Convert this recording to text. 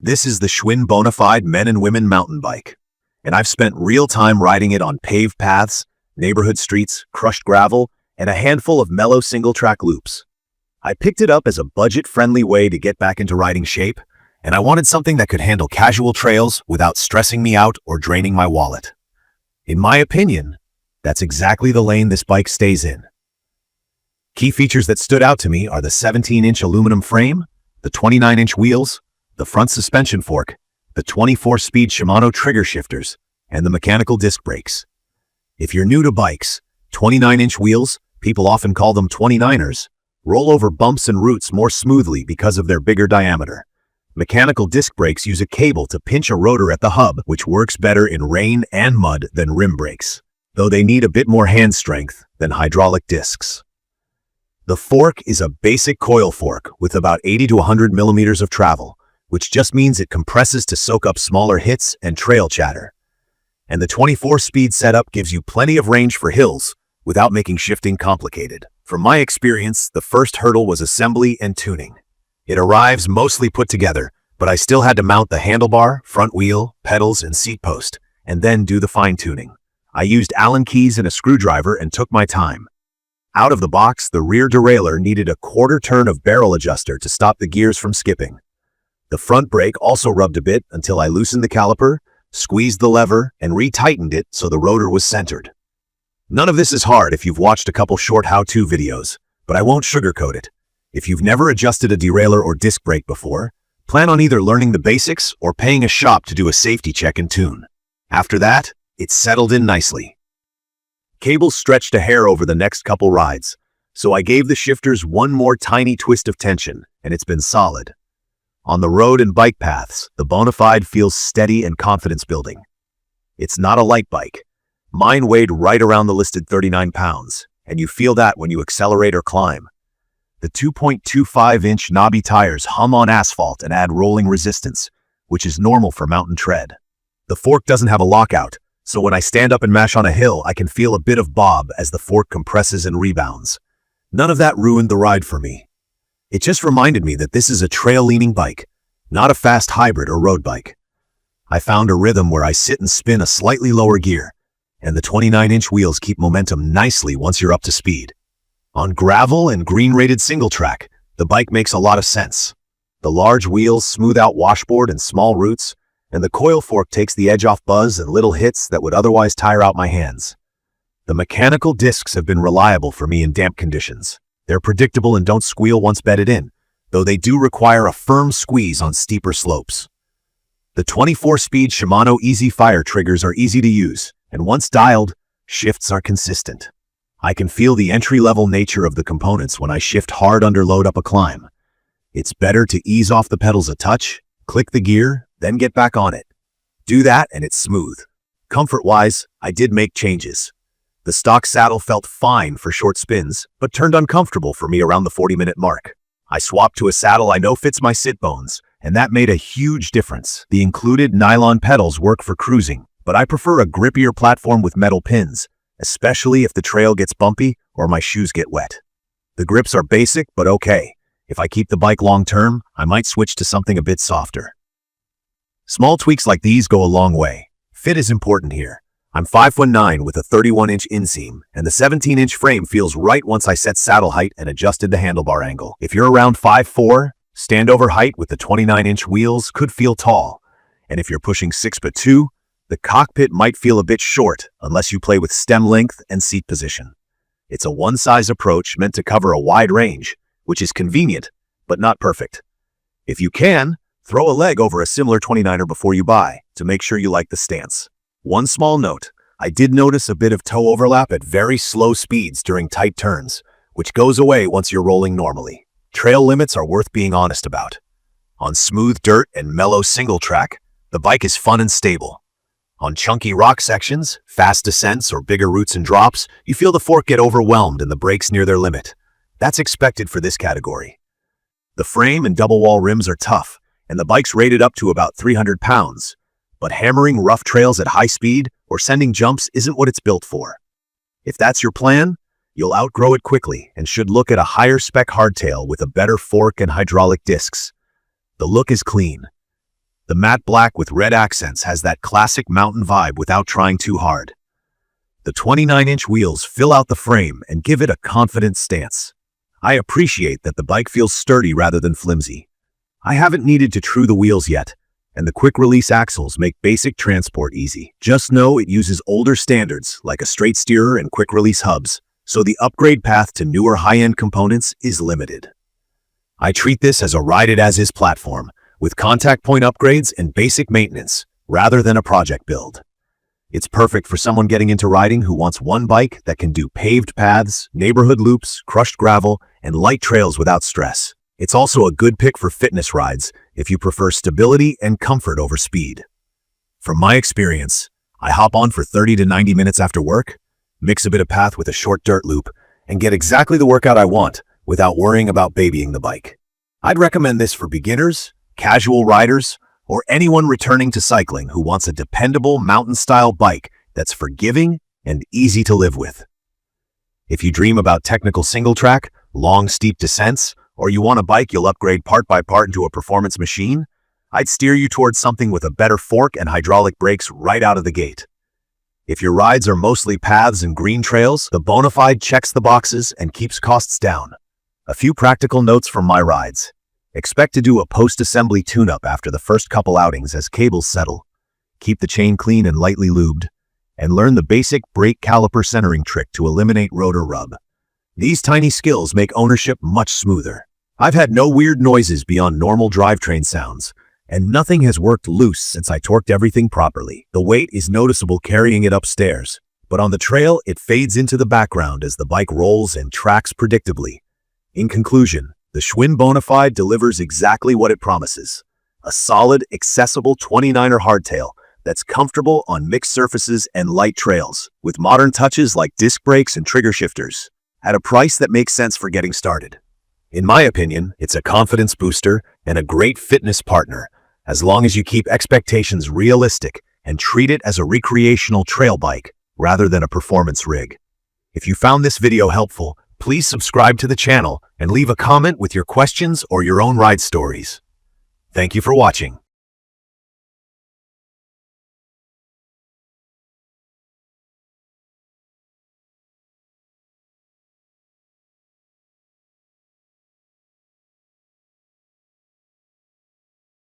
This is the Schwinn Bonafide men and women mountain bike, and I've spent real time riding it on paved paths, neighborhood streets, crushed gravel, and a handful of mellow single-track loops. I picked it up as a budget-friendly way to get back into riding shape, and I wanted something that could handle casual trails without stressing me out or draining my wallet. In my opinion, that's exactly the lane this bike stays in. Key features that stood out to me are the 17-inch aluminum frame, the 29-inch wheels, the front suspension fork, the 24-speed Shimano trigger shifters, and the mechanical disc brakes. If you're new to bikes, 29-inch wheels, people often call them 29ers, roll over bumps and roots more smoothly because of their bigger diameter. Mechanical disc brakes use a cable to pinch a rotor at the hub, which works better in rain and mud than rim brakes, though they need a bit more hand strength than hydraulic discs. The fork is a basic coil fork with about 80 to 100 millimeters of travel, which just means it compresses to soak up smaller hits and trail chatter. And the 24-speed setup gives you plenty of range for hills without making shifting complicated. From my experience, the first hurdle was assembly and tuning. It arrives mostly put together, but I still had to mount the handlebar, front wheel, pedals, and seat post, and then do the fine-tuning. I used Allen keys and a screwdriver and took my time. Out of the box, the rear derailleur needed a quarter turn of barrel adjuster to stop the gears from skipping. The front brake also rubbed a bit until I loosened the caliper, squeezed the lever, and retightened it so the rotor was centered. None of this is hard if you've watched a couple short how-to videos, but I won't sugarcoat it. If you've never adjusted a derailleur or disc brake before, plan on either learning the basics or paying a shop to do a safety check and tune. After that, it's settled in nicely. Cables stretched a hair over the next couple rides, so I gave the shifters one more tiny twist of tension, and it's been solid. On the road and bike paths, the Bonafide feels steady and confidence-building. It's not a light bike. Mine weighed right around the listed 39 pounds, and you feel that when you accelerate or climb. The 2.25-inch knobby tires hum on asphalt and add rolling resistance, which is normal for mountain tread. The fork doesn't have a lockout, so when I stand up and mash on a hill, I can feel a bit of bob as the fork compresses and rebounds. None of that ruined the ride for me. It just reminded me that this is a trail-leaning bike, not a fast hybrid or road bike. I found a rhythm where I sit and spin a slightly lower gear, and the 29-inch wheels keep momentum nicely once you're up to speed. On gravel and green-rated single-track, the bike makes a lot of sense. The large wheels smooth out washboard and small roots, and the coil fork takes the edge off buzz and little hits that would otherwise tire out my hands. The mechanical discs have been reliable for me in damp conditions. They're predictable and don't squeal once bedded in, though they do require a firm squeeze on steeper slopes. The 24-speed Shimano Easy Fire triggers are easy to use, and once dialed, shifts are consistent. I can feel the entry-level nature of the components when I shift hard under load up a climb. It's better to ease off the pedals a touch, click the gear, then get back on it. Do that and it's smooth. Comfort-wise, I did make changes. The stock saddle felt fine for short spins, but turned uncomfortable for me around the 40-minute mark. I swapped to a saddle I know fits my sit bones, and that made a huge difference. The included nylon pedals work for cruising, but I prefer a grippier platform with metal pins, especially if the trail gets bumpy or my shoes get wet. The grips are basic, but okay. If I keep the bike long-term, I might switch to something a bit softer. Small tweaks like these go a long way. Fit is important here. I'm 5'9" with a 31-inch inseam, and the 17-inch frame feels right once I set saddle height and adjusted the handlebar angle. If you're around 5'4", standover height with the 29-inch wheels could feel tall, and if you're pushing 6'2", the cockpit might feel a bit short unless you play with stem length and seat position. It's a one-size approach meant to cover a wide range, which is convenient, but not perfect. If you can, throw a leg over a similar 29er before you buy to make sure you like the stance. One small note, I did notice a bit of toe overlap at very slow speeds during tight turns, which goes away once you're rolling normally. Trail limits are worth being honest about. On smooth dirt and mellow single track, the bike is fun and stable. On chunky rock sections, fast descents, or bigger roots and drops, you feel the fork get overwhelmed and the brakes near their limit. That's expected for this category. The frame and double wall rims are tough, and the bike's rated up to about 300 pounds. But hammering rough trails at high speed or sending jumps isn't what it's built for. If that's your plan, you'll outgrow it quickly and should look at a higher spec hardtail with a better fork and hydraulic discs. The look is clean. The matte black with red accents has that classic mountain vibe without trying too hard. The 29-inch wheels fill out the frame and give it a confident stance. I appreciate that the bike feels sturdy rather than flimsy. I haven't needed to true the wheels yet, and the quick-release axles make basic transport easy. Just know it uses older standards like a straight steerer and quick-release hubs, so the upgrade path to newer high-end components is limited. I treat this as a ride-it-as-is platform, with contact point upgrades and basic maintenance, rather than a project build. It's perfect for someone getting into riding who wants one bike that can do paved paths, neighborhood loops, crushed gravel, and light trails without stress. It's also a good pick for fitness rides if you prefer stability and comfort over speed. From my experience, I hop on for 30 to 90 minutes after work, mix a bit of path with a short dirt loop, and get exactly the workout I want without worrying about babying the bike. I'd recommend this for beginners, casual riders, or anyone returning to cycling who wants a dependable mountain-style bike that's forgiving and easy to live with. If you dream about technical single-track, long, steep descents, or you want a bike you'll upgrade part by part into a performance machine, I'd steer you towards something with a better fork and hydraulic brakes right out of the gate. If your rides are mostly paths and green trails, the Bonafide checks the boxes and keeps costs down. A few practical notes from my rides. Expect to do a post-assembly tune-up after the first couple outings as cables settle. Keep the chain clean and lightly lubed, and learn the basic brake caliper centering trick to eliminate rotor rub. These tiny skills make ownership much smoother. I've had no weird noises beyond normal drivetrain sounds, and nothing has worked loose since I torqued everything properly. The weight is noticeable carrying it upstairs, but on the trail it fades into the background as the bike rolls and tracks predictably. In conclusion, the Schwinn Bonafide delivers exactly what it promises. A solid, accessible 29er hardtail that's comfortable on mixed surfaces and light trails, with modern touches like disc brakes and trigger shifters, at a price that makes sense for getting started. In my opinion, it's a confidence booster and a great fitness partner, as long as you keep expectations realistic and treat it as a recreational trail bike rather than a performance rig. If you found this video helpful, please subscribe to the channel and leave a comment with your questions or your own ride stories. Thank you for watching.